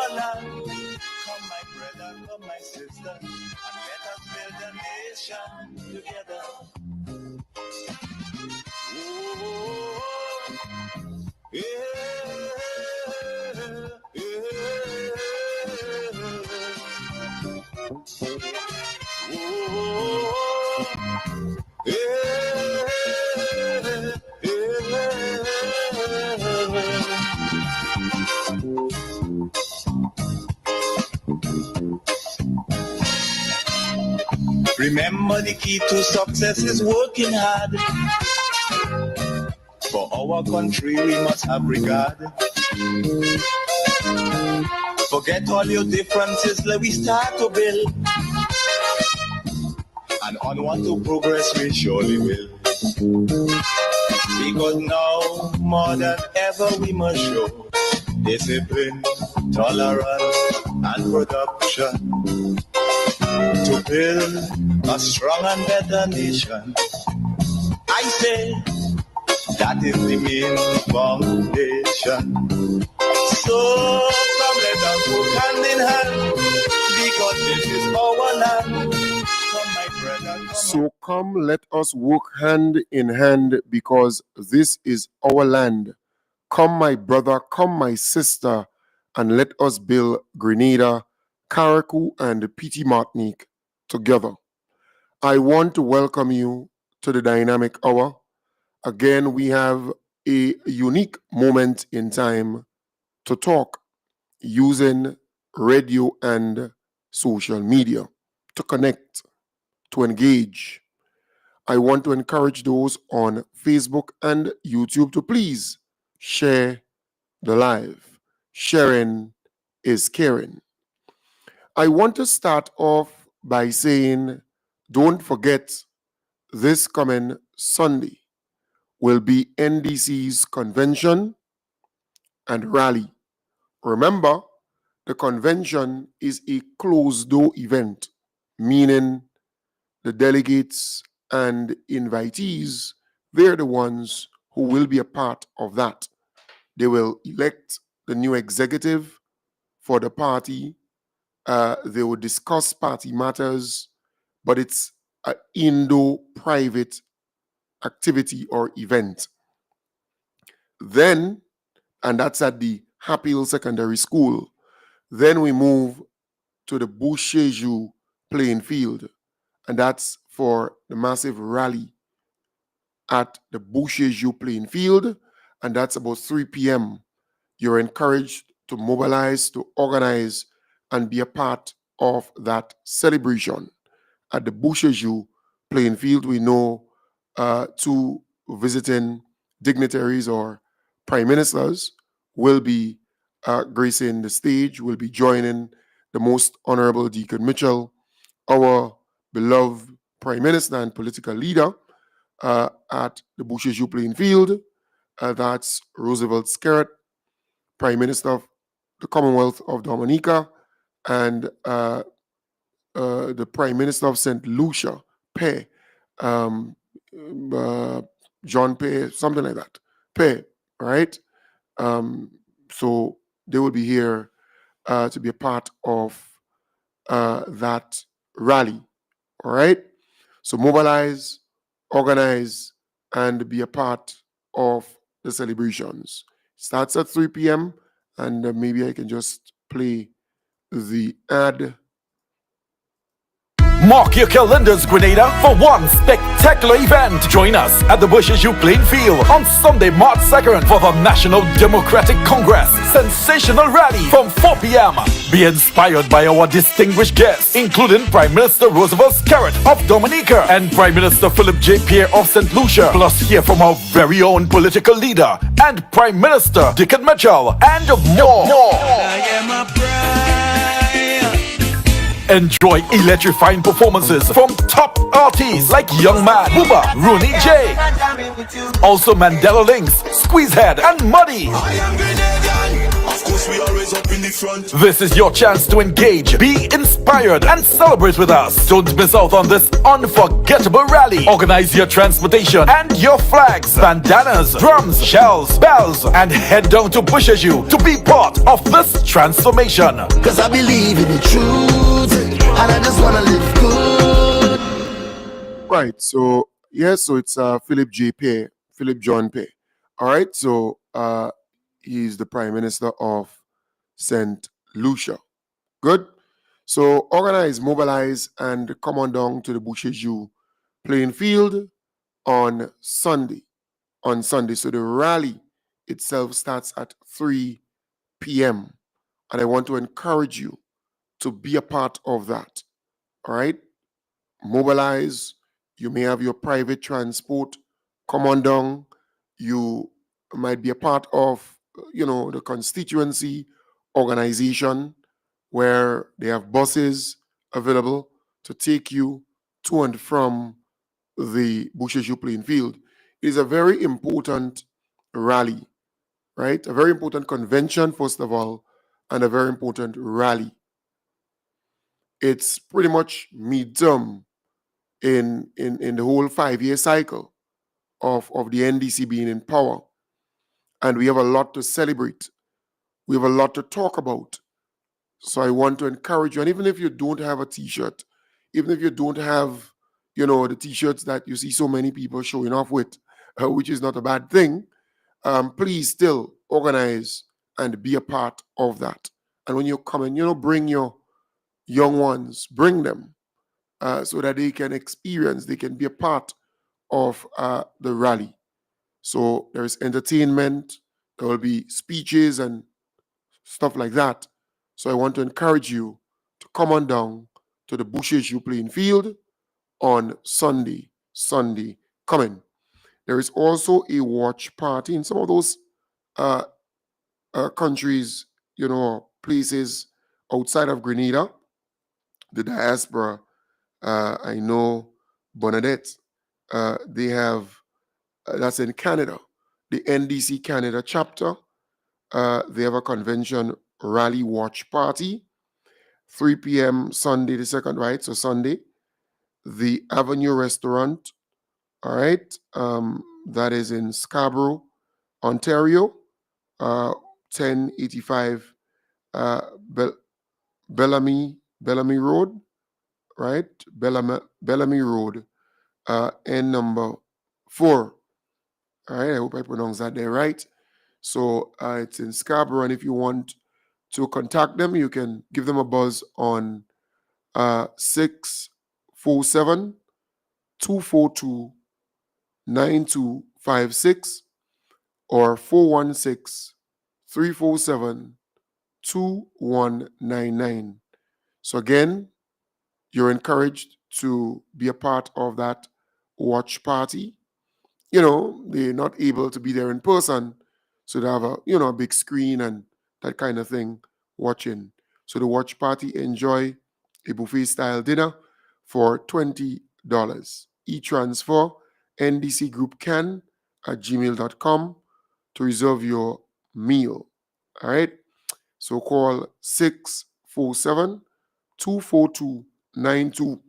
our land. Come, my brother, come, my sister, and let us build a nation together. Oh, yeah, yeah. Remember, the key to success is working hard. For our country we must have regard. Forget all your differences, let we start to build. And onward to progress we surely will. Because now, more than ever, we must show discipline, tolerance, and production to build a strong and better nation. I say that is the main foundation. So come let us work hand in hand, because this is our land. Come, my brother, come. So come let us work hand in hand, because this is our land. Come, my brother, come, my sister, and let us build Grenada, Carriacou, and Petite Martinique together. I want to welcome you to the Dynamic Hour. Again, we have a unique moment in time to talk using radio and social media to connect, to engage. I want to encourage those on Facebook and YouTube to please share the live. Sharing is caring. I want to start off by saying, don't forget, this coming Sunday will be NDC's convention and rally. Remember, the convention is a closed-door event, meaning the delegates and invitees, they're the ones who will be a part of that. They will elect the new executive for the party. They will discuss party matters, but it's an indoor private activity or event. Then, and that's at the Happy Hill Secondary School, then we move to the Boucherjou playing field, and that's for the massive rally at the Boucherjou playing field, and that's about 3 p.m. You're encouraged to mobilize, to organize, and be a part of that celebration. At the Boucherjou playing field, we know two visiting dignitaries or prime ministers will be gracing the stage, will be joining the Most Honorable Deacon Mitchell, our beloved prime minister and political leader, at the Boucherjou playing field. That's Roosevelt Skerrit, Prime Minister of the Commonwealth of Dominica, and the Prime Minister of St. Lucia, Pay, John Pay, something like that. Pay, right? So they will be here to be a part of that rally, all right? So mobilize, organize, and be a part of the celebrations. Starts at 3 p.m. and maybe I can just play the ad. Mark your calendars, Grenada, for one spectacular event. Join us at the Boucherjou playing field on Sunday, March 2nd for the National Democratic Congress sensational rally from 4 p.m. Be inspired by our distinguished guests, including Prime Minister Roosevelt Skerrit of Dominica and Prime Minister Philip J. Pierre of St. Lucia. Plus hear from our very own political leader and Prime Minister Deacon Mitchell and more. I am a Enjoy electrifying performances from top artists like Young Man, Booba, Rooney J. Also Mandela Links, Squeezehead, and Muddy. Of course, we always up in the front. This is your chance to engage, be inspired, inspired and celebrate with us. Don't miss out on this unforgettable rally. Organize your transportation and your flags, bandanas, drums, shells, bells, and head down to Bushaju to be part of this transformation. Cause I believe in the truth and I just wanna live good. Right. So so it's Philip John Pay. All right. So he's the Prime Minister of St. Lucia. Good. So organize, mobilize, and come on down to the Bushaju playing field on Sunday. So the rally itself starts at 3 p.m. And I want to encourage you to be a part of that. All right. Mobilize. You may have your private transport. Come on down. You might be a part of, the constituency organization where they have buses available to take you to and from the Bushaju playing field. It is a very important rally, right? A very important convention, first of all, and a very important rally. It's pretty much midterm in the whole 5-year cycle of the NDC being in power. And we have a lot to celebrate. We have a lot to talk about. So I want to encourage you, and even if you don't have a t-shirt, even if you don't have, the t-shirts that you see so many people showing off with, which is not a bad thing, please still organize and be a part of that. And when you come and, bring your young ones, bring them so that they can experience, they can be a part of the rally. So there is entertainment, there will be speeches and stuff like that. So I want to encourage you to come on down to the Bushaju playing field on Sunday coming. There is also a watch party in some of those countries, places outside of Grenada, the diaspora. I know Bernadette, they have, that's in Canada, the NDC Canada chapter. They have a convention rally watch party, 3 p.m. Sunday the 2nd, right? So Sunday, the Avenue Restaurant, all right? That is in Scarborough, Ontario, 1085 Bellamy Road, right? Bellamy Road, N number 4. All right, I hope I pronounced that there right. So it's in Scarborough, and if you want to contact them, you can give them a buzz on 647 242 9256 or 416 347 2199. So again, you're encouraged to be a part of that watch party. They're not able to be there in person, so they have a big screen and that kind of thing watching. So the watch party, enjoy a buffet style dinner for $20. E-transfer ndcgroupcan@gmail.com to reserve your meal. All right. So call 647 242 92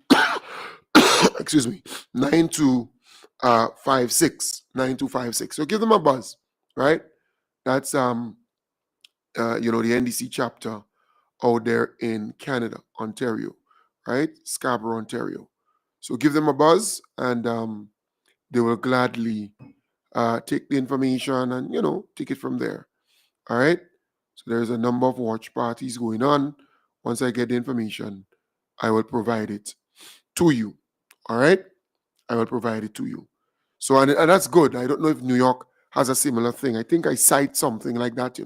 excuse me 9256. So give them a buzz, right? That's the NDC chapter out there in Canada, Ontario, right? Scarborough, Ontario. So give them a buzz, and they will gladly take the information and take it from there. All right. So there's a number of watch parties going on. Once I get the information, I will provide it to you. All right. I will provide it to you. So, and that's good. I don't know if New York has a similar thing. I think I cite something like that,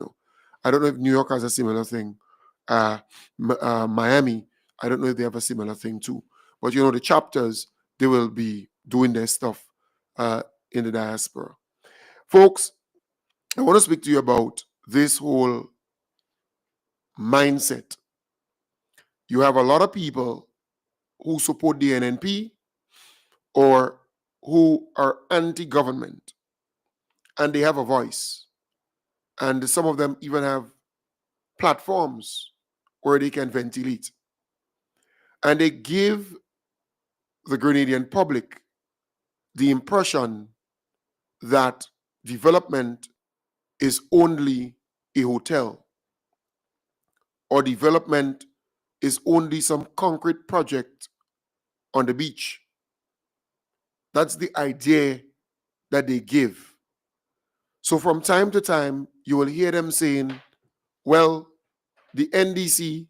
I don't know if New York has a similar thing. Miami, I don't know if they have a similar thing too. But, the chapters, they will be doing their stuff in the diaspora. Folks, I want to speak to you about this whole mindset. You have a lot of people who support the NNP or who are anti-government, and they have a voice. And some of them even have platforms where they can ventilate. And they give the Grenadian public the impression that development is only a hotel, or development is only some concrete project on the beach. That's the idea that they give. So from time to time, you will hear them saying, well, the NDC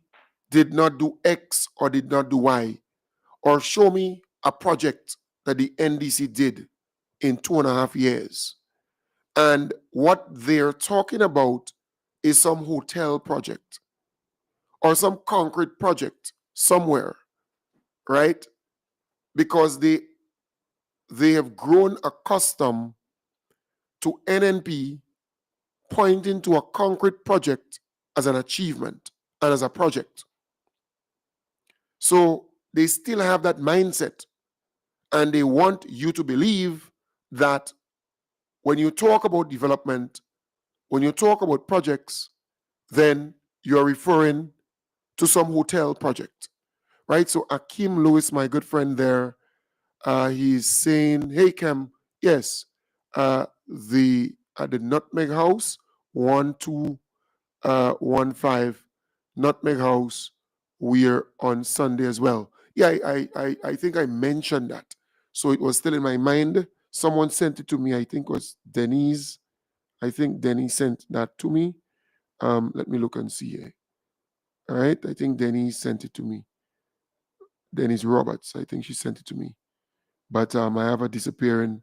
did not do X or did not do Y, or show me a project that the NDC did in 2.5 years. And what they're talking about is some hotel project or some concrete project somewhere, right? Because they have grown accustomed to NNP pointing to a concrete project as an achievement and as a project. So they still have that mindset, and they want you to believe that when you talk about development, when you talk about projects, then you're referring to some hotel project, right? So Akeem Lewis, my good friend there, he's saying, hey, Cam, yes, the Nutmeg House, 1215 Nutmeg House, we're on Sunday as well. Yeah, I think I mentioned that. So it was still in my mind. Someone sent it to me, I think it was Denise. I think Denise sent that to me. Let me look and see here. All right, I think Denise sent it to me. Denise Roberts, I think she sent it to me. But I have a disappearing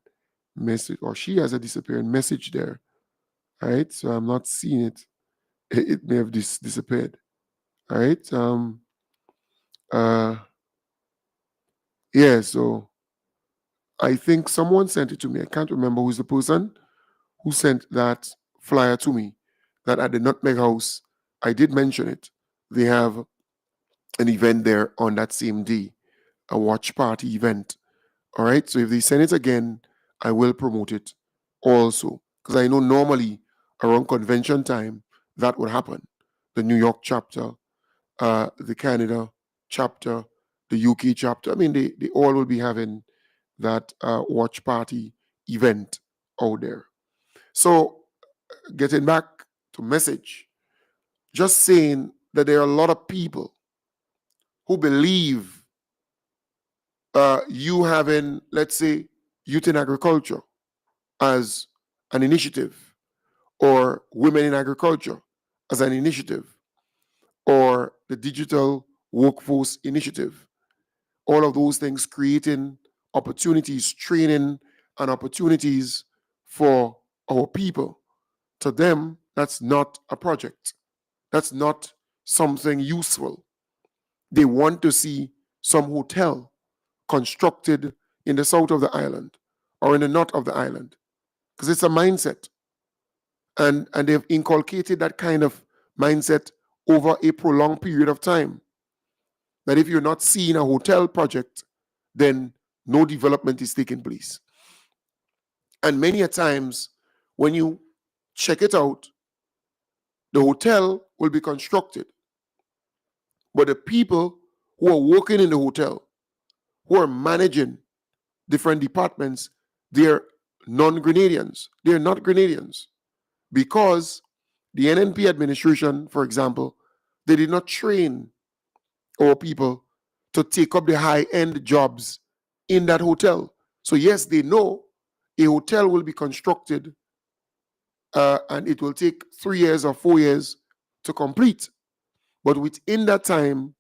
message, or she has a disappearing message there. All right, so I'm not seeing it. It may have disappeared. All right. Yeah, so I think someone sent it to me. I can't remember who's the person who sent that flyer to me. That at the Nutmeg House, I did mention it. They have an event there on that same day, a watch party event. All right. So if they send it again, I will promote it also. Because I know normally around convention time, that would happen. The New York chapter, the Canada chapter, the UK chapter. I mean, they all will be having that watch party event out there. So getting back to message, just saying that there are a lot of people who believe you having, let's say, youth in agriculture as an initiative, or women in agriculture as an initiative, or the digital workforce initiative. All of those things creating opportunities, training, and opportunities for our people. To them, that's not a project. That's not something useful. They want to see some hotel constructed in the south of the island or in the north of the island, because it's a mindset. And they've inculcated that kind of mindset over a prolonged period of time. That if you're not seeing a hotel project, then no development is taking place. And many a times, when you check it out, the hotel will be constructed, but the people who are working in the hotel, who are managing different departments, they're non-Grenadians. They're not Grenadians, because the NNP administration, for example, they did not train our people to take up the high-end jobs in that hotel. So yes, they know a hotel will be constructed and it will take 3 years or 4 years to complete. But within that time,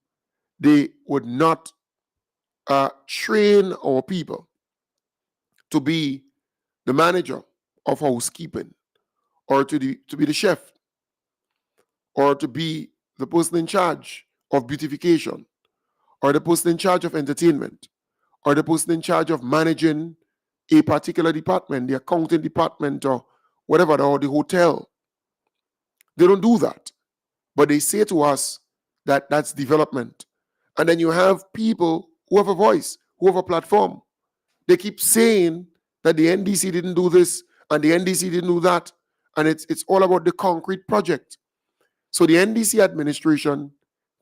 they would not train our people to be the manager of housekeeping, or to be the chef, or to be the person in charge of beautification, or the person in charge of entertainment, or the person in charge of managing a particular department, the accounting department, or whatever, or the hotel. They don't do that. But they say to us that that's development. And then you have people who have a voice, who have a platform. They keep saying that the NDC didn't do this and the NDC didn't do that. And it's all about the concrete project. So the NDC administration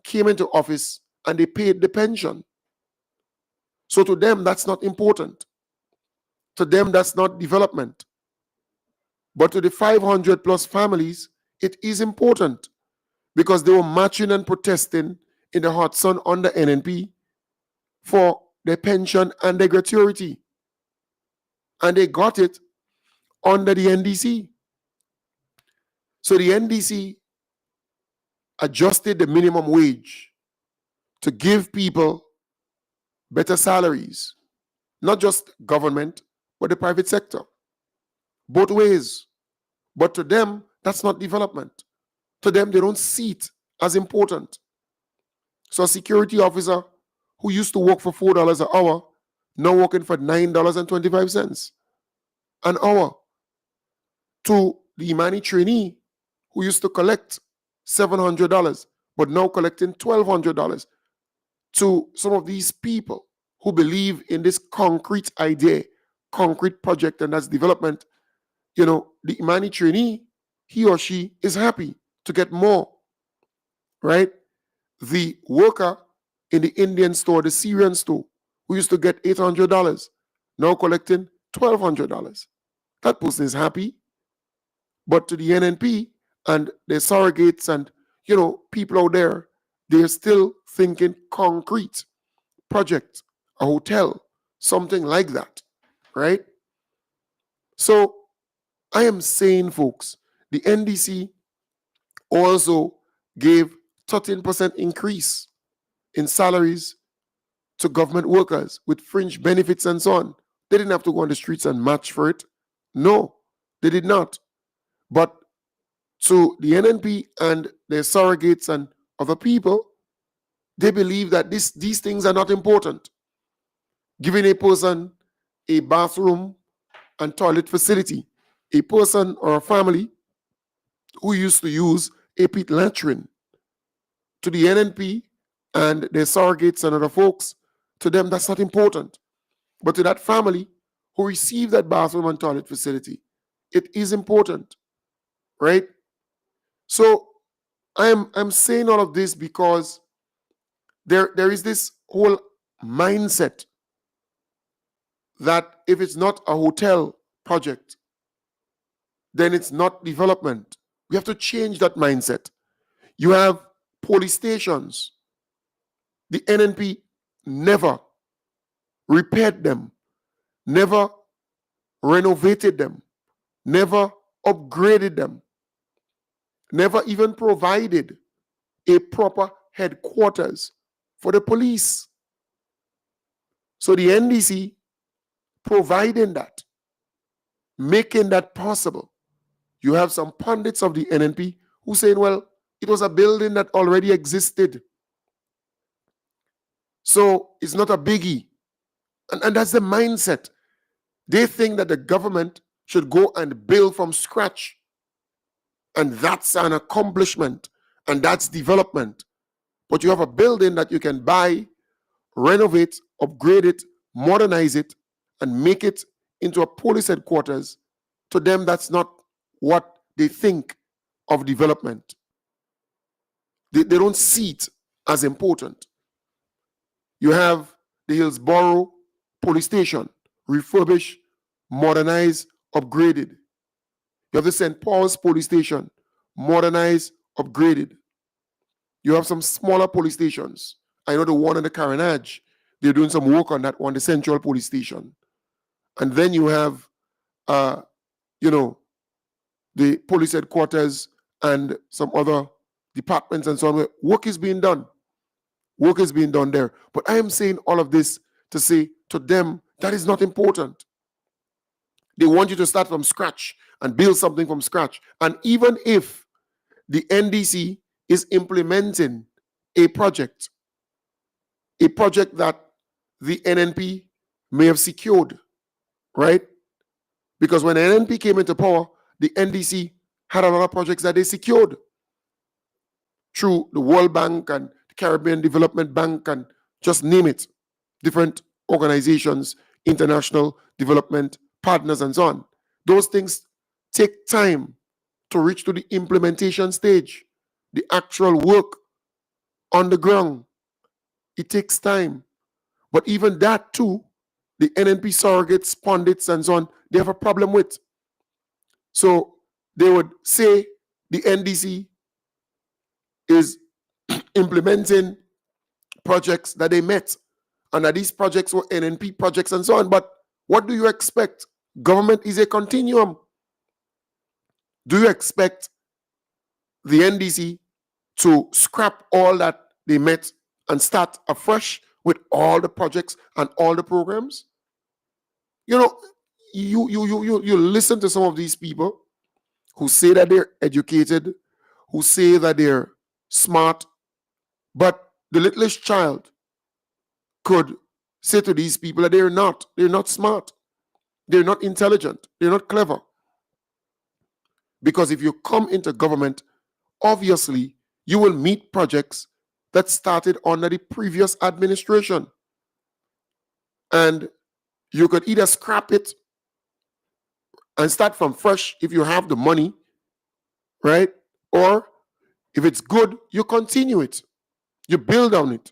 came into office and they paid the pension. So to them, that's not important. To them, that's not development. But to the 500 plus families, it is important because they were marching and protesting in the hot sun under NNP for their pension and their gratuity. And they got it under the NDC. So the NDC adjusted the minimum wage to give people better salaries, not just government, but the private sector. Both ways. But to them, that's not development. To them, they don't see it as important. So a security officer who used to work for $4 an hour, now working for $9.25 an hour. To the Imani trainee who used to collect $700, but now collecting $1,200. To some of these people who believe in this concrete idea, concrete project, and that's development, the Imani trainee, he or she is happy to get more, right? The worker in the Indian store, the Syrian store, who used to get $800, now collecting $1,200. That person is happy. But to the NNP and the surrogates and, people out there, they're still thinking concrete project, a hotel, something like that, right? So I am saying, folks, the NDC also gave 13% increase in salaries to government workers with fringe benefits and so on. They didn't have to go on the streets and march for it. No, they did not. But to the NNP and their surrogates and other people, they believe that these things are not important. Giving a person a bathroom and toilet facility, a person or a family who used to use a pit latrine, to the NNP and their surrogates and other folks, to them that's not important. But to that family who received that bathroom and toilet facility, it is important, right? So I'm saying all of this because there is this whole mindset that if it's not a hotel project, then it's not development. We have to change that mindset. You have police stations. The NNP never repaired them, never renovated them, never upgraded them, never even provided a proper headquarters for the police. So the NDC providing that, making that possible. You have some pundits of the NNP who saying, well, it was a building that already existed, so it's not a biggie. And that's the mindset. They think that the government should go and build from scratch. And that's an accomplishment. And that's development. But you have a building that you can buy, renovate, upgrade it, modernize it, and make it into a police headquarters. To them, that's not what they think of development. They don't see it as important. You have the Hillsborough Police Station, refurbished, modernized, upgraded. You have the St. Paul's Police Station, modernized, upgraded. You have some smaller police stations. I know the one in the Carenage, they're doing some work on that one, the Central Police Station. And then you have, the police headquarters and some other departments and so on. Work is being done. Work is being done there. But I am saying all of this to say to them, that is not important. They want you to start from scratch and build something from scratch. And even if the NDC is implementing a project that the NNP may have secured, right? Because when NNP came into power, the NDC had a lot of projects that they secured through the World Bank and the Caribbean Development Bank and just name it, different organizations, international development partners and so on. Those things take time to reach to the implementation stage, the actual work on the ground. It takes time. But even that too, the NNP surrogates, pundits, and so on, they have a problem with. So they would say the NDC is implementing projects that they met, and that these projects were NNP projects and so on. But what do you expect? Government is a continuum. Do you expect the NDC to scrap all that they met and start afresh with all the projects and all the programs? You know, you listen to some of these people who say that they're educated, who say that they're smart, but the littlest child could say to these people that they're not smart, they're not intelligent, they're not clever. Because if you come into government, obviously you will meet projects that started under the previous administration. And you could either scrap it and start from fresh if you have the money, right? Or if it's good, you continue it. You build on it.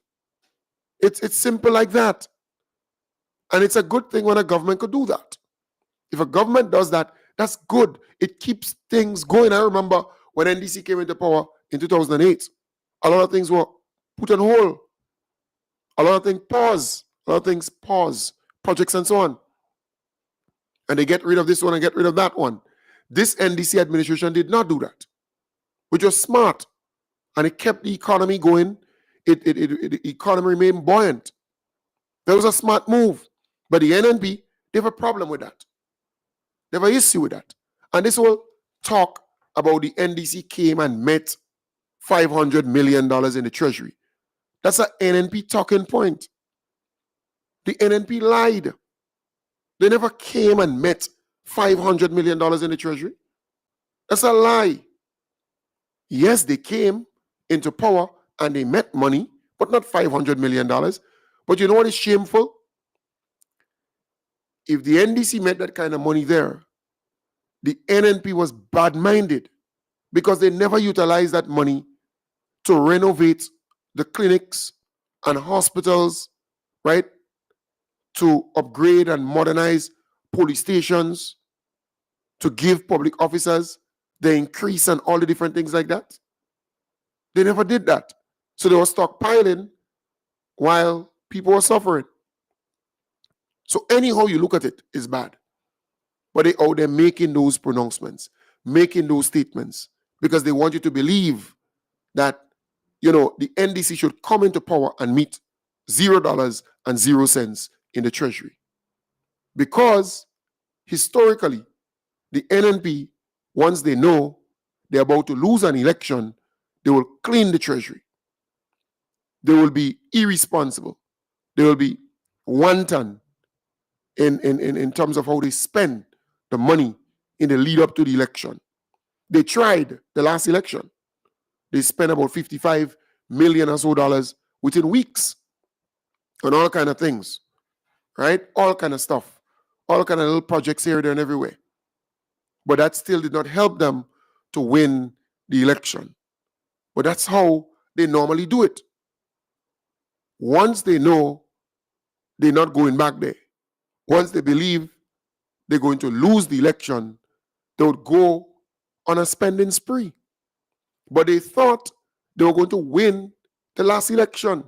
It's simple like that. And it's a good thing when a government could do that. If a government does that, that's good. It keeps things going. I remember when NDC came into power in 2008, a lot of things were put on hold. A lot of things pause. Projects and so on. And they get rid of this one and get rid of that one. This NDC administration did not do that, which was smart. And it kept the economy going. The economy remained buoyant. That was a smart move. But the NNP, they have a problem with that. They have an issue with that. And this whole talk about the NDC came and met $500 million in the treasury. That's an NNP talking point. The NNP lied. They never came and met $500 million in the treasury. That's a lie. Yes, they came into power and they met money, but not $500 million. But you know what is shameful? If the NDC met that kind of money there, the NNP was bad-minded because they never utilized that money to renovate the clinics and hospitals, right? To upgrade and modernize police stations, to give public officers the increase and all the different things like that. They never did that. So they were stockpiling while people were suffering. So anyhow you look at it, it's bad. But they out there making those pronouncements, making those statements, because they want you to believe that, you know, the NDC should come into power and meet $0 in the treasury. Because historically, the NNP, once they know they're about to lose an election, they will clean the treasury. They will be irresponsible. They will be wanton in terms of how they spend the money in the lead up to the election. They tried the last election. They spent about $55 million or so within weeks on all kind of things, right? All kind of stuff, all kind of little projects here, there, and everywhere. But that still did not help them to win the election. But that's how they normally do it. Once they know they're not going back there, once they believe they're going to lose the election, they would go on a spending spree. But they thought they were going to win the last election.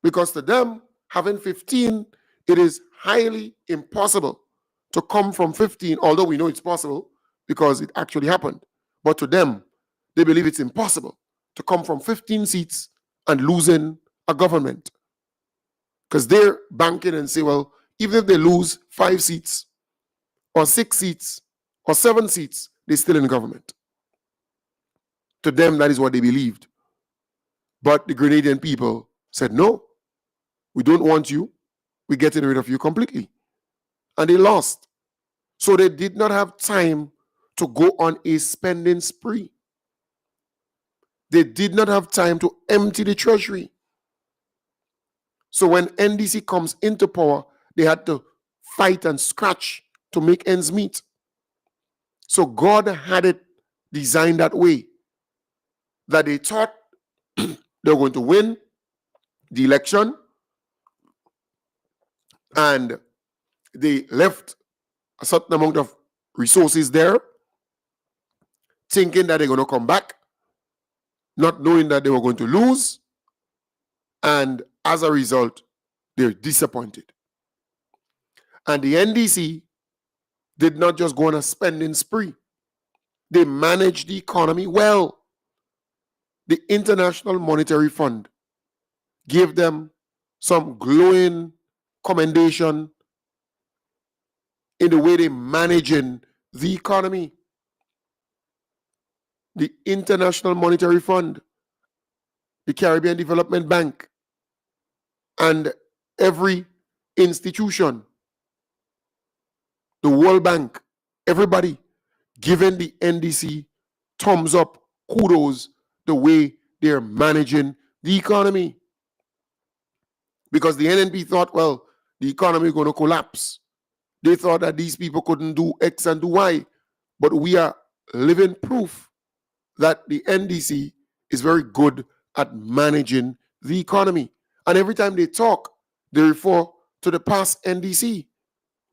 Because to them, having 15, it is highly impossible to come from 15, although we know it's possible because it actually happened. But to them, they believe it's impossible to come from 15 seats and losing a government. Because they're banking and say, well, even if they lose 5 seats or 6 seats or 7 seats, they're still in government. To them, that is what they believed. But the Grenadian people said, no, we don't want you. We're getting rid of you completely. And they lost. So they did not have time to go on a spending spree. They did not have time to empty the treasury. So when NDC comes into power, they had to fight and scratch to make ends meet. So God had it designed that way, that they thought they were going to win, the election, and they left a certain amount of resources there, thinking that they're going to come back, not knowing that they were going to lose, and as a result, they're disappointed. And the NDC did not just go on a spending spree. They managed the economy well. The International Monetary Fund gave them some glowing commendation in the way they managing the economy. The International Monetary Fund, the Caribbean Development Bank, and every institution, the World Bank, everybody giving the NDC thumbs up, kudos, the way they're managing the economy. Because the NNP thought, well, the economy is going to collapse. They thought that these people couldn't do X and do Y. But we are living proof that the NDC is very good at managing the economy. And every time they talk, they refer to the past NDC.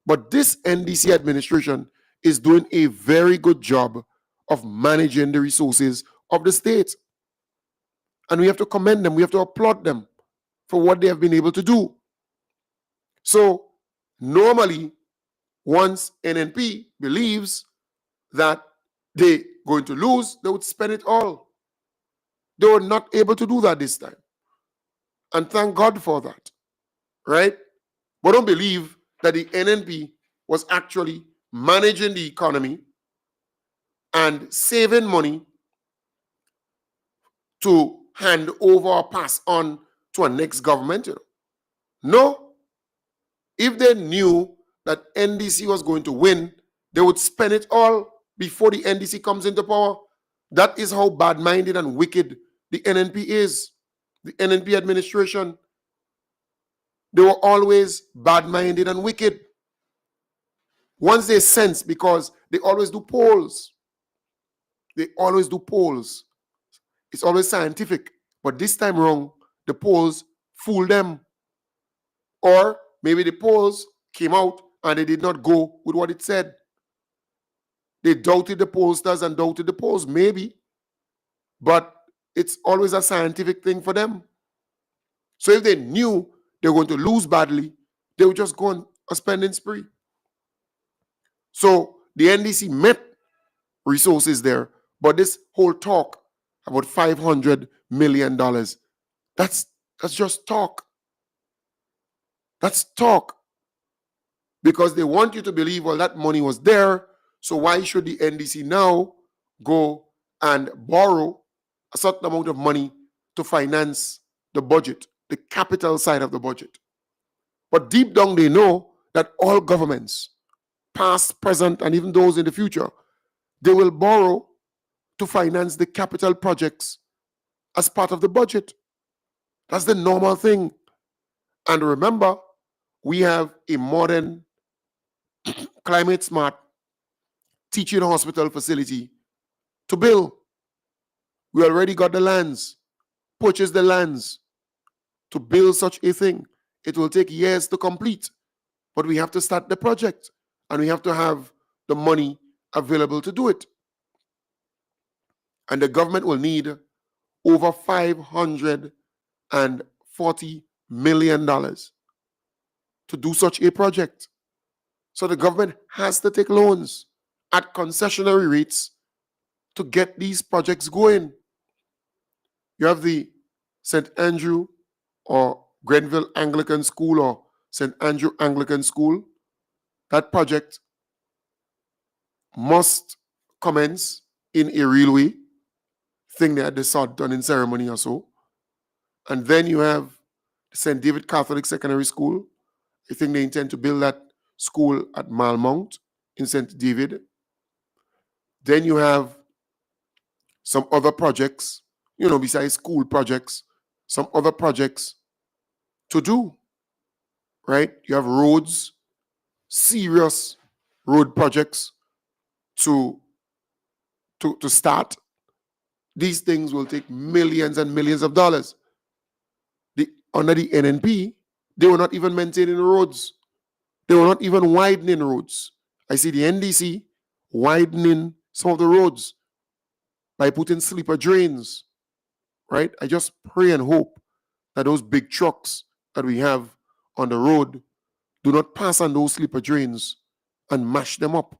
But this NDC administration is doing a very good job of managing the resources of the state. And we have to commend them. We have to applaud them for what they have been able to do. So normally, once NNP believes that they're going to lose, they would spend it all. They were not able to do that this time. And thank God for that, right? But don't believe that the NNP was actually managing the economy and saving money to hand over or pass on to a next government. No. If they knew that NDC was going to win, they would spend it all before the NDC comes into power. That is how bad-minded and wicked the NNP is. The NNP administration, they were always bad-minded and wicked. Once they sense, because they always do polls. They always do polls. It's always scientific. But this time around, the polls fooled them. Or maybe the polls came out and they did not go with what it said. They doubted the pollsters and doubted the polls, maybe. But it's always a scientific thing for them. So if they knew they were going to lose badly, they would just go on a spending spree. So the NDC met resources there, but this whole talk about $500 million, that's just talk. That's talk. Because they want you to believe, well, that money was there, so why should the NDC now go and borrow a certain amount of money to finance the budget, the capital side of the budget? But deep down, they know that all governments, past, present, and even those in the future, they will borrow to finance the capital projects as part of the budget. That's the normal thing. And remember, we have a modern, climate-smart teaching hospital facility to build. We already got the lands, purchased the lands to build such a thing. It will take years to complete, but we have to start the project and we have to have the money available to do it. And the government will need over $540 million to do such a project. So the government has to take loans at concessionary rates to get these projects going. You have the St. Andrew or Grenville Anglican School or St. Andrew Anglican School. That project must commence in a real way. Thing they had the sod done in ceremony or so. And then you have St. David Catholic Secondary School. I think they intend to build that school at Malmount in St. David. Then you have some other projects, besides school projects, some other projects to do, right? You have roads, serious road projects to start. These things will take millions and millions of dollars. The under the NNP, they were not even maintaining roads. They were not even widening roads. I see the NDC widening some of the roads by putting sleeper drains, right? I just pray and hope that those big trucks that we have on the road do not pass on those sleeper drains and mash them up,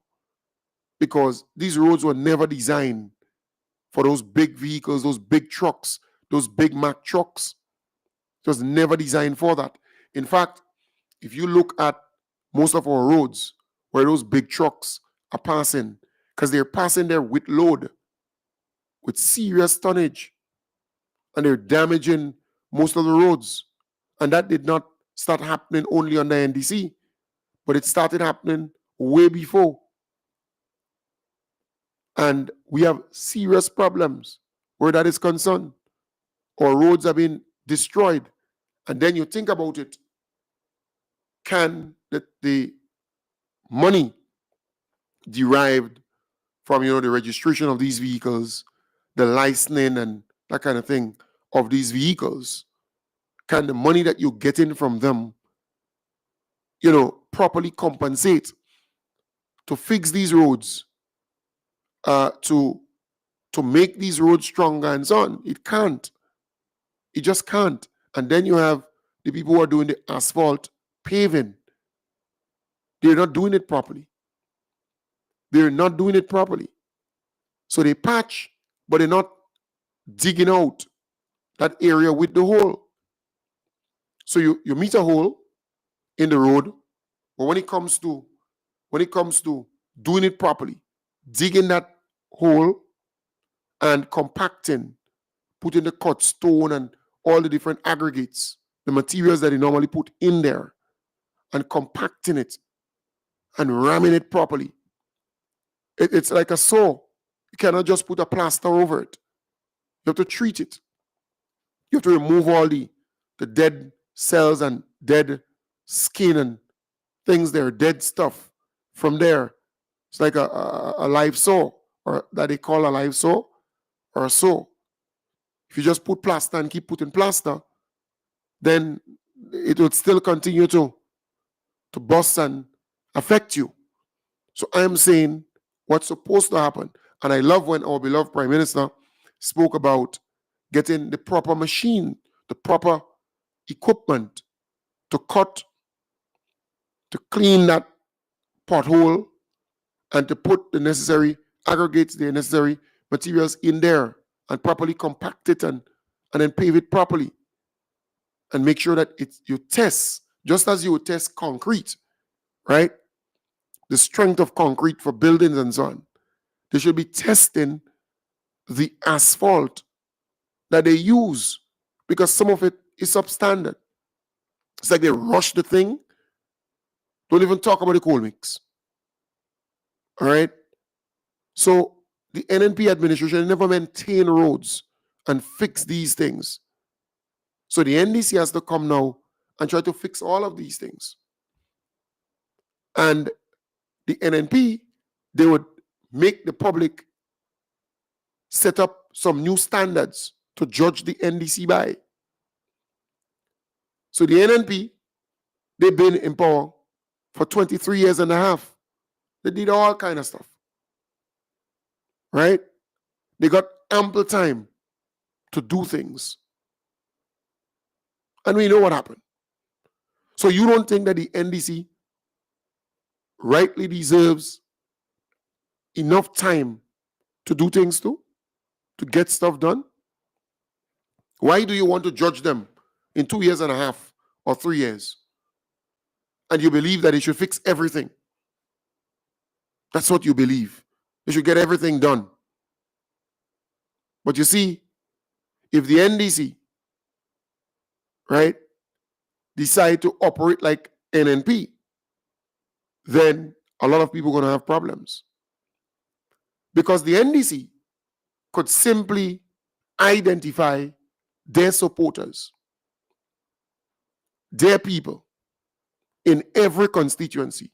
because these roads were never designed for those big vehicles, those big trucks, those big Mack trucks. It was never designed for that. In fact, if you look at most of our roads where those big trucks are passing, because they're passing there with load, with serious tonnage, and they're damaging most of the roads. And that did not start happening only on the NDC, but it started happening way before. And we have serious problems where that is concerned. Our roads have been destroyed. And then you think about it, can the money derived from, the registration of these vehicles, the licensing and that kind of thing of these vehicles, can the money that you're getting from them, properly compensate to fix these roads, to make these roads stronger and so on? It can't. It just can't. And then you have the people who are doing the asphalt paving. They're not doing it properly. They're not doing it properly. So they patch, but they're not digging out that area with the hole. So you meet a hole in the road, but when it comes to doing it properly, digging that hole and compacting, putting the cut stone and all the different aggregates, the materials that they normally put in there, and compacting it and ramming it properly. It's like a saw. You cannot just put a plaster over it. You have to treat it. You have to remove all the dead cells and dead skin and things there, dead stuff from there. It's like a live saw, or that they call a live saw, or a saw. If you just put plaster and keep putting plaster, then it would still continue to bust and affect you. So I'm saying what's supposed to happen. And I love when our beloved Prime Minister spoke about getting the proper machine, the proper equipment to cut, to clean that pothole, and to put the necessary aggregates, the necessary materials in there, and properly compact it and then pave it properly. And make sure that you test, just as you would test concrete, right? The strength of concrete for buildings and so on. They should be testing the asphalt that they use, because some of it is substandard. It's like they rush the thing. Don't even talk about the coal mix. All right? So the NNP administration never maintain roads and fix these things. So the NDC has to come now and try to fix all of these things. And the NNP, they would make the public set up some new standards to judge the NDC by. So the NNP, they've been in power for 23 years and a half. They did all kind of stuff. Right? They got ample time to do things. And we know what happened. So you don't think that the NDC rightly deserves enough time to do things too? To get stuff done? Why do you want to judge them in 2 years and a half or 3 years? And you believe that they should fix everything. That's what you believe. They should get everything done. But you see, if the NDC, right, decide to operate like NNP, then a lot of people are going to have problems. Because the NDC could simply identify their supporters, their people in every constituency,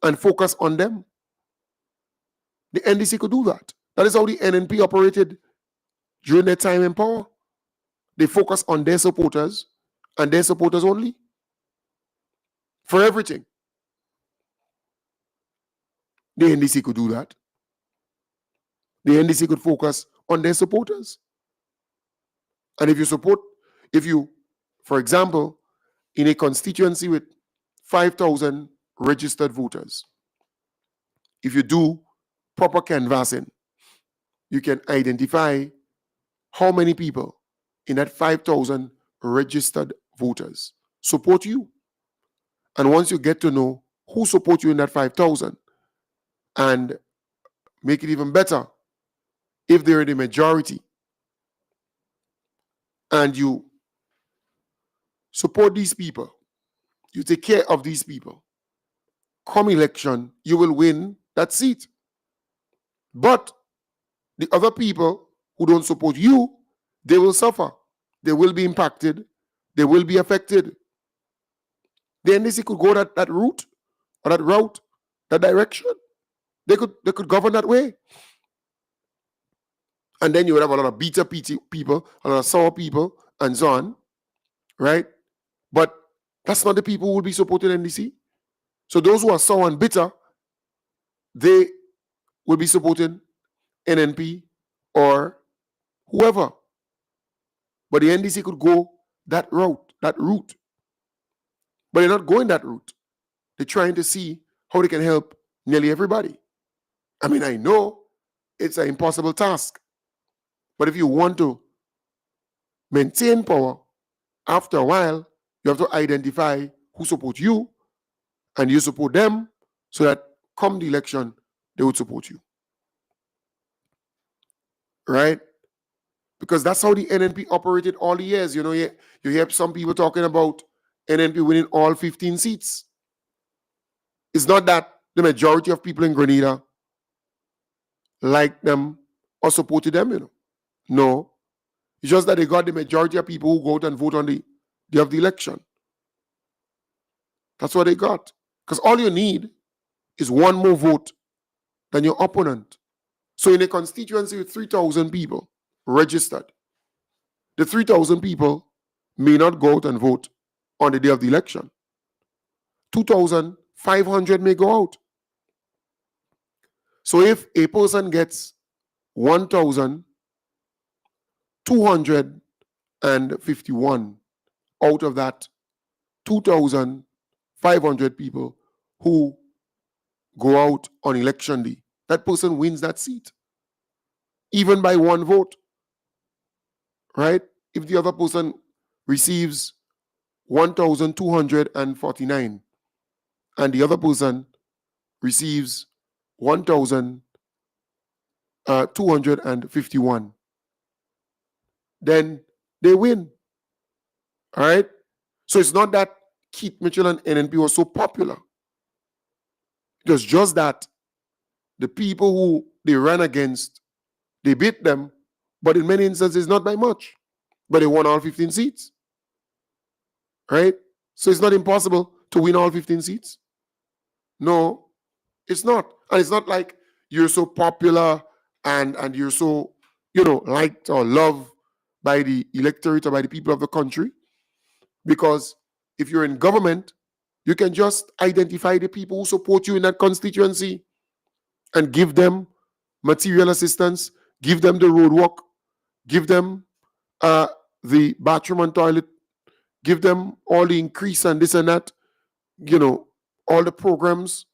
and focus on them. The NDC could do that. That is how the NNP operated during their time in power. They focus on their supporters and their supporters only for everything. The NDC could do that. The NDC could focus on their supporters. And if you, for example, in a constituency with 5,000 registered voters, if you do proper canvassing, you can identify how many people in that 5,000 registered voters support you. And once you get to know who support you in that 5,000, and make it even better, if they're the majority, and you support these people, you take care of these people, come election, you will win that seat. But the other people who don't support you, they will suffer. They will be impacted. They will be affected. The NDC could go that route, or that route, that direction. They could govern that way. And then you would have a lot of bitter people, a lot of sour people, and so on, right? But that's not the people who will be supporting NDC. So those who are sour and bitter, they will be supporting NNP or whoever. But the NDC could go that route. But they're not going that route. They're trying to see how they can help nearly everybody. I mean, I know it's an impossible task. But if you want to maintain power, after a while, you have to identify who support you, and you support them, so that come the election, they would support you. Right? Because that's how the NNP operated all the years. You know, you hear some people talking about NNP winning all 15 seats. It's not that the majority of people in Grenada like them or supported them, you know. No. It's just that they got the majority of people who go out and vote on the day of the election. That's what they got. Because all you need is one more vote than your opponent. So in a constituency with 3,000 people registered, the 3,000 people may not go out and vote on the day of the election. 2,500 may go out. So if a person gets 1,251 out of that 2,500 people who go out on election day, that person wins that seat, even by one vote, right? If the other person receives 1,249 and the other person receives 1,251, then they win, all right? So it's not that Keith Mitchell and NNP was so popular. It was just that the people who they ran against, they beat them, but in many instances, not by much. But they won all 15 seats, right? So it's not impossible to win all 15 seats. No, it's not. And it's not like you're so popular and you're so, liked or loved by the electorate or by the people of the country. Because if you're in government, you can just identify the people who support you in that constituency and give them material assistance, give them the roadwork, give them the bathroom and toilet, give them all the increase and this and that, all the programs,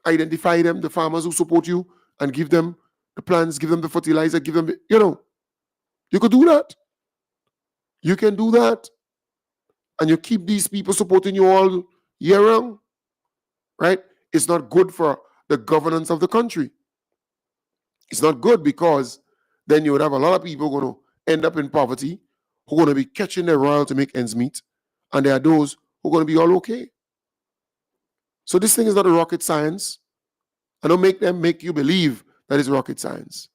identify them, the farmers who support you, and give them the plants, give them the fertilizer, give them, you could do that. You can do that. And you keep these people supporting you all year round, right? It's not good for the governance of the country. It's not good, because then you would have a lot of people going to end up in poverty, who are going to be catching their royal to make ends meet, and there are those who are going to be all okay. So this thing is not a rocket science. I don't make you believe that it's rocket science.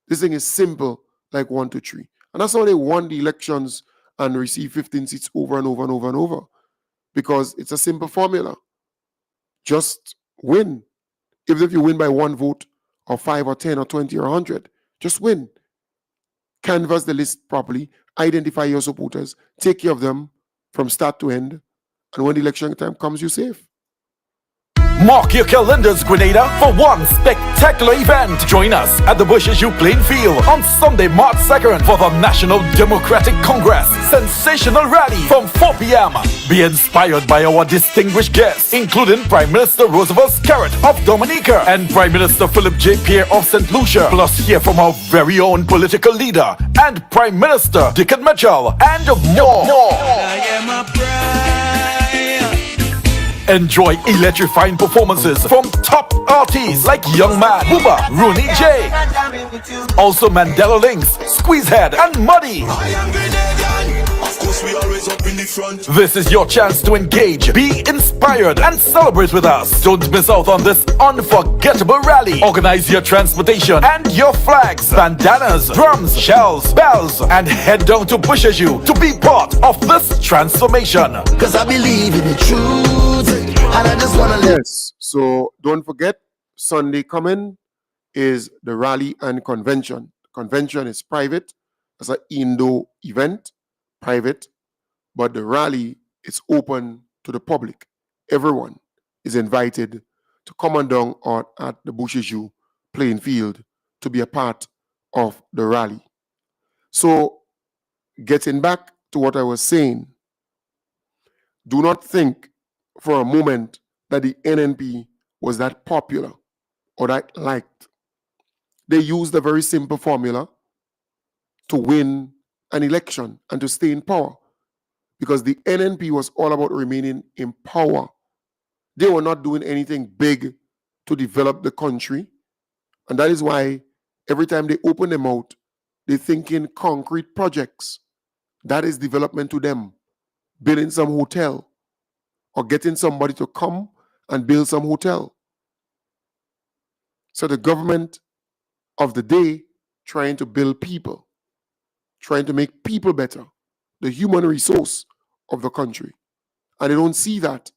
This thing is simple, like 1, 2, 3. And that's how they won the elections and received 15 seats over and over and over and over. Because it's a simple formula. Just win. Even if you win by 1 vote, or 5 or 10 or 20 or 100, just win. Canvass the list properly, identify your supporters, take care of them, from start to end. And when the election time comes, you're safe. Mark your calendars, Grenada, for one spectacular event. Join us at the Bushes U playing field on Sunday, March 2nd for the National Democratic Congress sensational rally from 4 p.m. Be inspired by our distinguished guests, including Prime Minister Roosevelt Scarrett of Dominica and Prime Minister Philip J. Pierre of St. Lucia. Plus hear from our very own political leader and Prime Minister Dickon Mitchell and more. I am a pride. Enjoy electrifying performances from top artists like Young Man, Booba, Rooney J. Also Mandela Links, Squeezehead, and Muddy. Of course, we always up in the front. This is your chance to engage, be inspired, and celebrate with us. Don't miss out on this unforgettable rally. Organize your transportation and your flags, bandanas, drums, shells, bells, and head down to Bushes U to be part of this transformation. Cause I believe in the truth, and I just wanna live. Yes. So don't forget, Sunday coming is the rally and convention. Convention is private. It's an indoor event, private. But the rally is open to the public. Everyone is invited to come on down at the Bushes U playing field to be a part of the rally. So getting back to what I was saying, do not think for a moment that the NNP was that popular or that liked. They used a very simple formula to win an election and to stay in power, because the NNP was all about remaining in power. They were not doing anything big to develop the country, and that is why every time they open their mouth, they think in concrete projects. That is development to them. Building some hotel or getting somebody to come and build some hotel. So the government of the day trying to build people, trying to make people better, the human resource of the country. And they don't see that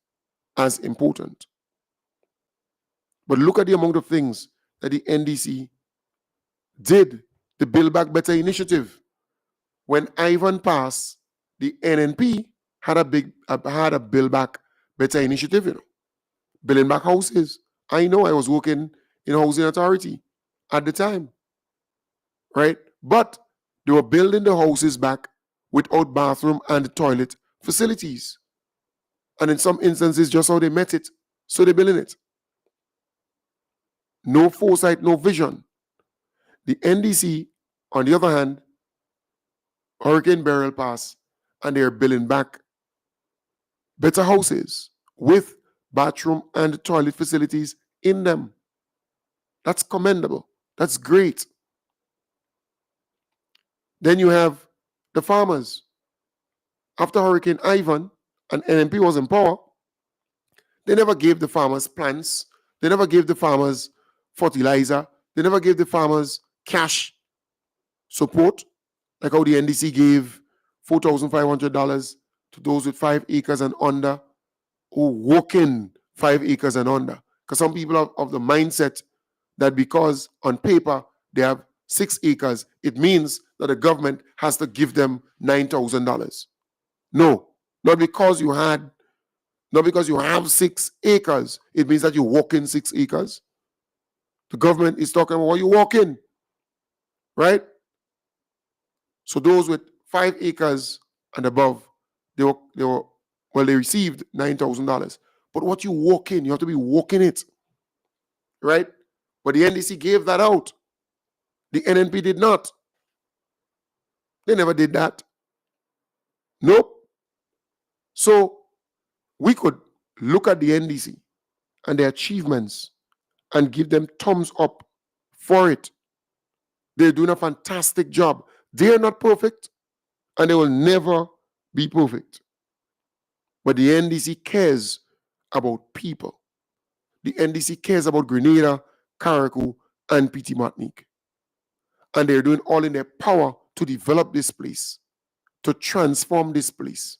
as important. But look at the amount of things that the NDC did. The Build Back Better initiative. When Ivan passed, the NNP had a Build Back Better initiative, building back houses. I know, I was working in housing authority at the time, right? But they were building the houses back without bathroom and toilet facilities. And in some instances, just how they met it, so they're building it. No foresight, no vision. The NDC, on the other hand, Hurricane Beryl passed, and they're building back better houses with bathroom and toilet facilities in them. That's commendable. That's great. Then you have the farmers. After Hurricane Ivan and NNP was in power, they never gave the farmers plants. They never gave the farmers fertilizer. They never gave the farmers cash support, like how the NDC gave $4,500 to those with 5 acres and under who work in 5 acres and under. Because some people are of the mindset that because on paper they have 6 acres, it means that the government has to give them $9,000. No, not because you have 6 acres, it means that you walk in 6 acres. The government is talking about what you walk in, right? So those with 5 acres and above, they received $9,000. But what you walk in, you have to be walking it, right? But the NDC gave that out. The NNP did not. They never did that. Nope. So we could look at the NDC and their achievements and give them thumbs up for it. They're doing a fantastic job. They are not perfect, and they will never be perfect. But the NDC cares about people. The NDC cares about Grenada, Carriacou, and PT Martinique. And they're doing all in their power to develop this place, to transform this place.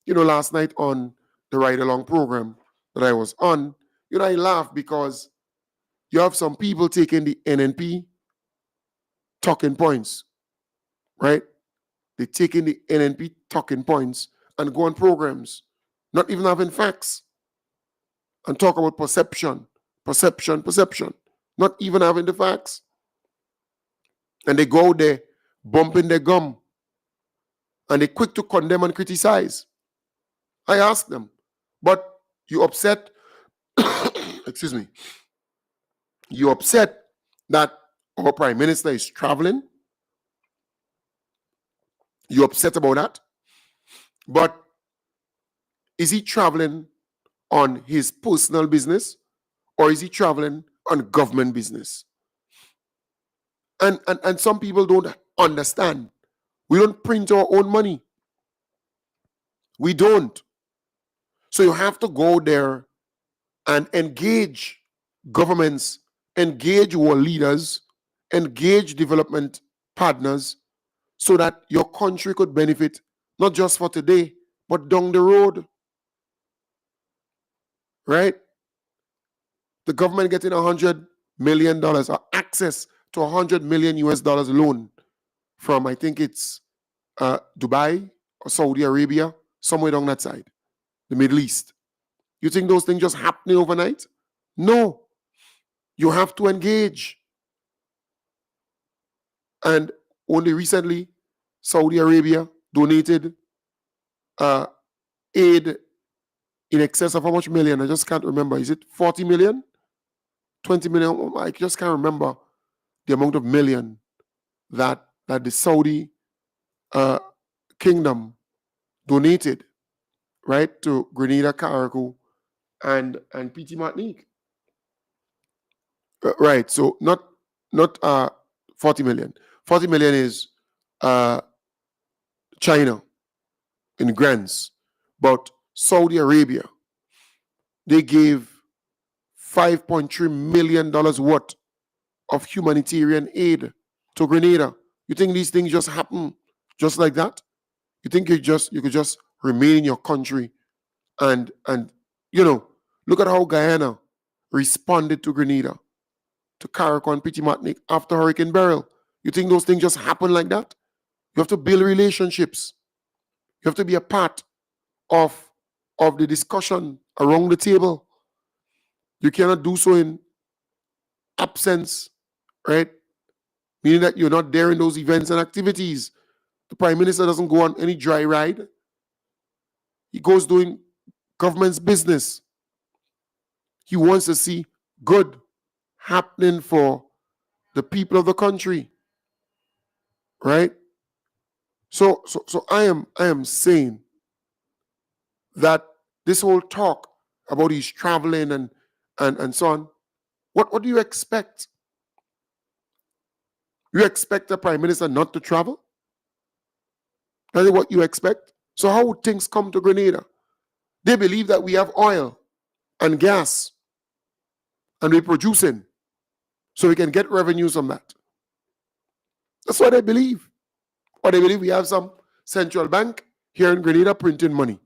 Last night on the Ride Along program that I was on, I laughed because you have some people taking the NNP talking points, right? They're taking the NNP talking points and go on programs, not even having facts, and talk about perception, not even having the facts. And they go there, bumping their gum, and they're quick to condemn and criticize. I ask them, but you upset, excuse me, you upset that our prime minister is traveling? You upset about that? But is he traveling on his personal business or is he traveling on government business? And some people don't understand. We don't print our own money. We don't. So you have to go there and engage governments, engage our leaders, engage development partners so that your country could benefit not just for today, but down the road. Right? The government getting $100 million or access to $100 million US dollars loan from, I think it's Dubai or Saudi Arabia, somewhere down that side, the Middle East. You think those things just happening overnight? No. You have to engage. And only recently, Saudi Arabia donated aid in excess of how much million? I just can't remember. Is it 40 million? 20 million? I just can't remember the amount of million that the Saudi kingdom donated, right, to Grenada, Carriacou, and PT Martinique. Right. So not 40 million. 40 million is China in grants, but Saudi Arabia, they gave $5.3 million worth of humanitarian aid to Grenada. You think these things just happen just like that? You think you could just remain in your country and look at how Guyana responded to Grenada, to Carriacou and Petit Martinique after Hurricane Beryl. You think those things just happen like that? You have to build relationships. You have to be a part of the discussion around the table. You cannot do so in absence, right? Meaning that you're not there in those events and activities. The Prime Minister doesn't go on any dry ride. He goes doing government's business. He wants to see good happening for the people of the country, right? So I am saying that this whole talk about he's traveling and so on, what do you expect? You expect the Prime Minister not to travel? That is what you expect? So how would things come to Grenada? They believe that we have oil and gas and we're producing so we can get revenues from that. That's what they believe. Or they believe we have some central bank here in Grenada printing money.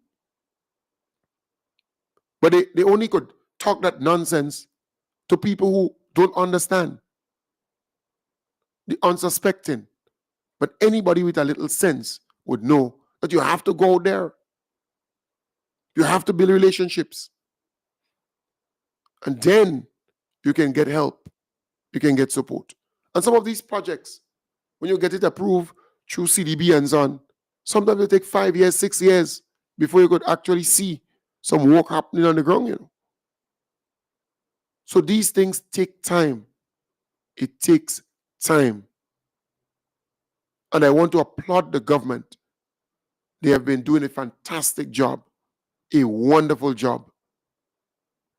But they only could talk that nonsense to people who don't understand, the unsuspecting. But anybody with a little sense would know that you have to go there. You have to build relationships. And then you can get help. You can get support. And some of these projects, when you get it approved through CDB and so on, sometimes it take 5 years, 6 years before you could actually see some work happening on the ground, So these things take time. It takes time. And I want to applaud the government. They have been doing a fantastic job, a wonderful job.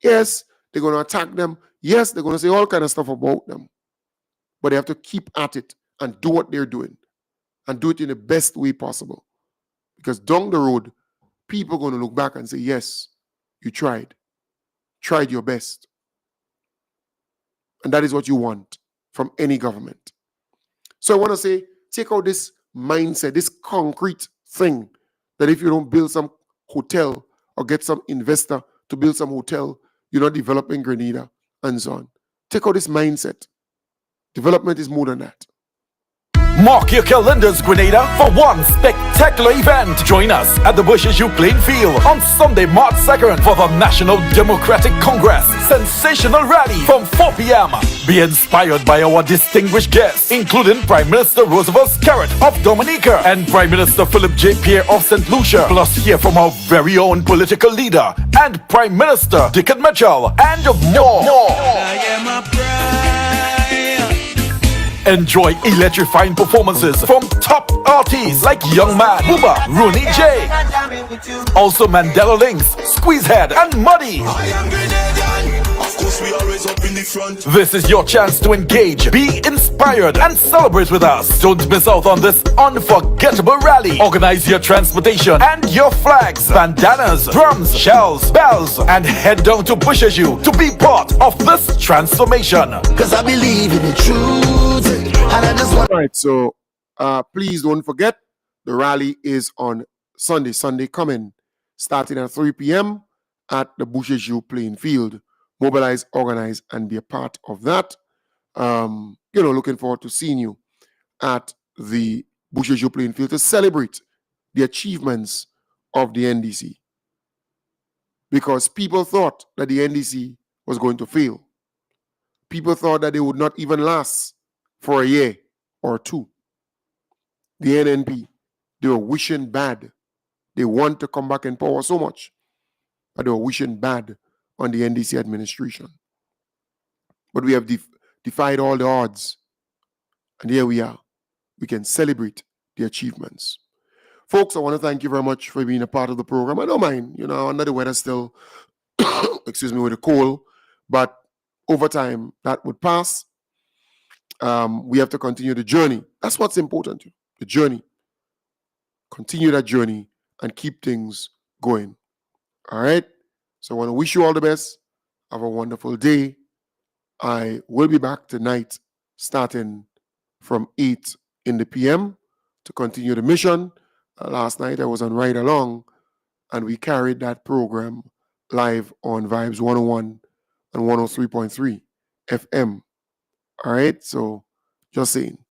Yes, they're going to attack them. Yes, they're going to say all kind of stuff about them. But they have to keep at it and do what they're doing and do it in the best way possible. Because down the road, people are going to look back and say, yes, you tried your best. And that is what you want from any government. So I want to say, take out this mindset, this concrete thing, that if you don't build some hotel or get some investor to build some hotel, you're not developing Grenada and so on. Take out this mindset. Development is more than that. Mark your calendars, Grenada, for one spectacular event. Join us at the Bushes U playing field on Sunday, March 2nd for the National Democratic Congress sensational rally from 4 p.m. Be inspired by our distinguished guests, including Prime Minister Roosevelt Scarrett of Dominica and Prime Minister Philip J. Pierre of St. Lucia. Plus hear from our very own political leader and Prime Minister Dickon Mitchell and more. Enjoy electrifying performances from top artists like Young Man, Booba, Rooney J. Also Mandela Links, Squeezehead, and Muddy. Of course we always up in the front. This is your chance to engage, be inspired, and celebrate with us. Don't miss out on this unforgettable rally. Organize your transportation and your flags, bandanas, drums, shells, bells, and head down to Bushes U to be part of this transformation. Cause I believe in the truth. And I just want All right, so please don't forget the rally is on Sunday coming, starting at 3 p.m. at the Bushes U playing field. Mobilize, organize, and be a part of that. Looking forward to seeing you at the Bushes U playing field to celebrate the achievements of the NDC. Because people thought that the NDC was going to fail. People thought that they would not even last for a year or two. The NNP, they were wishing bad. They want to come back in power so much, but they were wishing bad on the NDC administration. But we have defied all the odds. And here we are. We can celebrate the achievements. Folks, I want to thank you very much for being a part of the program. I don't mind, under the weather still, excuse me, with the cold, but over time that would pass. We have to continue the journey. That's what's important, the journey. Continue that journey and keep things going. All right? So I want to wish you all the best. Have a wonderful day. I will be back tonight starting from 8 in the p.m. to continue the mission. Last night I was on Ride Along and we carried that program live on Vibes 101 and 103.3 FM. All right? So just saying.